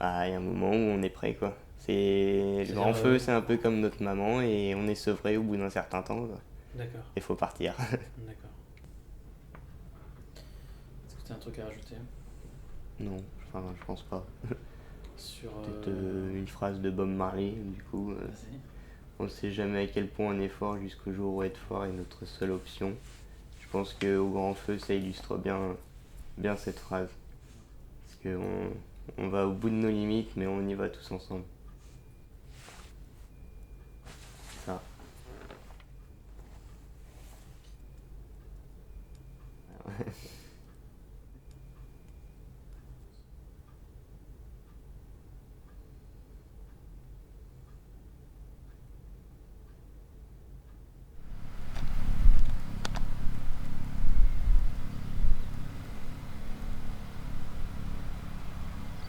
Bah, il y a un moment où on est prêt, quoi. Le grand feu, c'est un peu comme notre maman et on est sevré au bout d'un certain temps, quoi. D'accord, Il faut partir. d'accord. Est-ce que tu as un truc à rajouter Non, enfin, je pense pas. sur. Peut-être une phrase de Bob Marley, du coup. Vas-y. On ne sait jamais à quel point on est fort jusqu'au jour où être fort est notre seule option. Je pense qu'au grand feu, ça illustre bien cette phrase. Parce qu'on va au bout de nos limites, mais on y va tous ensemble. Ça.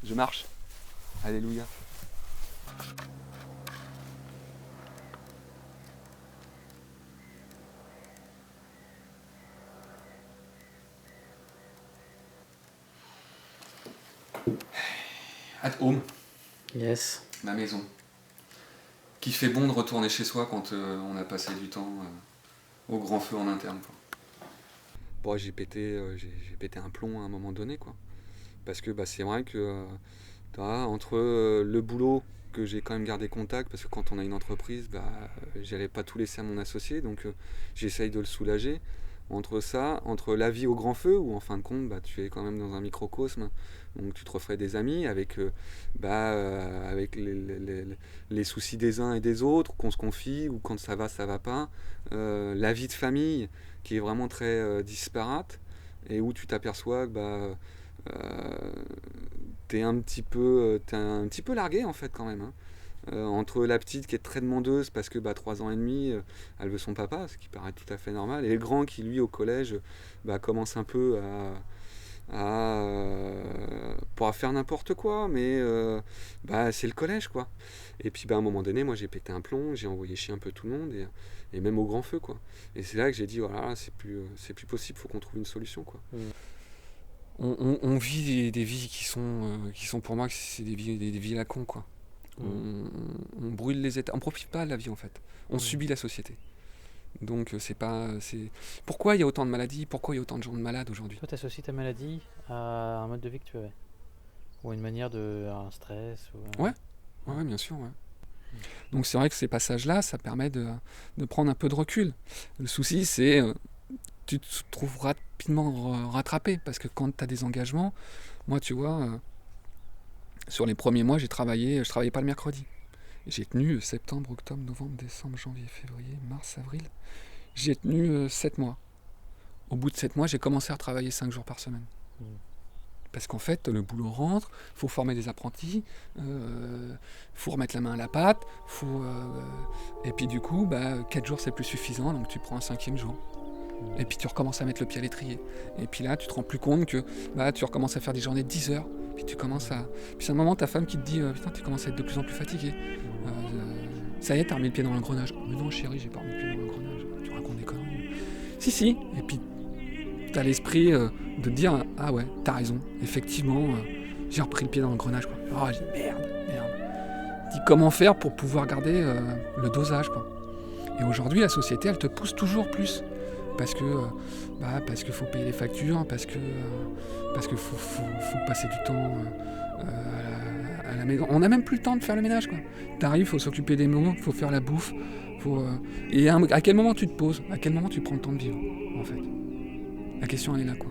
Je marche. Alléluia. At home, Yes. ma maison. Qui fait bon de retourner chez soi quand on a passé du temps au grand feu en interne, quoi. Bon, j'ai pété un plomb à un moment donné, quoi. Parce que c'est vrai que entre le boulot que j'ai quand même gardé contact, parce que quand on a une entreprise, j'allais pas tout laisser à mon associé, donc j'essaye de le soulager. Entre ça, entre la vie au grand feu, où en fin de compte, tu es quand même dans un microcosme, donc tu te referais des amis avec avec les soucis des uns et des autres, qu'on se confie, ou quand ça va pas. La vie de famille, qui est vraiment très disparate, et où tu t'aperçois que t'es un petit peu largué en fait quand même, hein. Entre la petite qui est très demandeuse parce que 3 ans et demi, elle veut son papa, ce qui paraît tout à fait normal, et le grand qui lui au collège commence un peu pas faire n'importe quoi, mais c'est le collège, quoi. Et puis à un moment donné, moi j'ai pété un plomb, j'ai envoyé chier un peu tout le monde, et même au grand feu, quoi. Et c'est là que j'ai dit voilà, c'est plus possible, faut qu'on trouve une solution, quoi. On vit des vies qui sont pour moi, c'est des vies à la con, quoi. On brûle les états, on profite pas de la vie en fait. On subit la société. Donc pourquoi il y a autant de maladies, pourquoi il y a autant de gens de malades aujourd'hui? Toi, tu associes ta maladie à un mode de vie que tu avais? Ou à une manière à un stress Ouais, bien sûr, ouais. Donc c'est vrai que ces passages-là, ça permet de prendre un peu de recul. Le souci, c'est tu te trouves rapidement rattrapé, parce que quand tu as des engagements, moi tu vois, sur les premiers mois, je travaillais pas le mercredi. J'ai tenu septembre, octobre, novembre, décembre, janvier, février, mars, avril. J'ai tenu 7 mois. Au bout de 7 mois, j'ai commencé à travailler 5 jours par semaine. Parce qu'en fait, le boulot rentre, il faut former des apprentis, faut remettre la main à la pâte, et puis du coup, 4 jours c'est plus suffisant, donc tu prends un 5e jour. Et puis tu recommences à mettre le pied à l'étrier. Et puis là, tu te rends plus compte que tu recommences à faire des journées de 10 heures. Puis tu commences à. Puis c'est un moment, ta femme qui te dit putain, tu commences à être de plus en plus fatigué. Ça y est, t'as remis le pied dans l'engrenage. Mais non, chérie, j'ai pas remis le pied dans l'engrenage. Tu racontes des conneries. Si. Et puis t'as l'esprit de te dire ah ouais, t'as raison. Effectivement, j'ai repris le pied dans l'engrenage, quoi. Oh, j'ai dit merde. Dis comment faire pour pouvoir garder le dosage, quoi. Et aujourd'hui, la société, elle te pousse toujours plus. Parce que faut payer les factures, parce que faut passer du temps à la maison. On n'a même plus le temps de faire le ménage, quoi. T'arrives, faut s'occuper des mômes, faut faire la bouffe, et à quel moment tu te poses, à quel moment tu prends le temps de vivre, en fait. La question elle est là, quoi.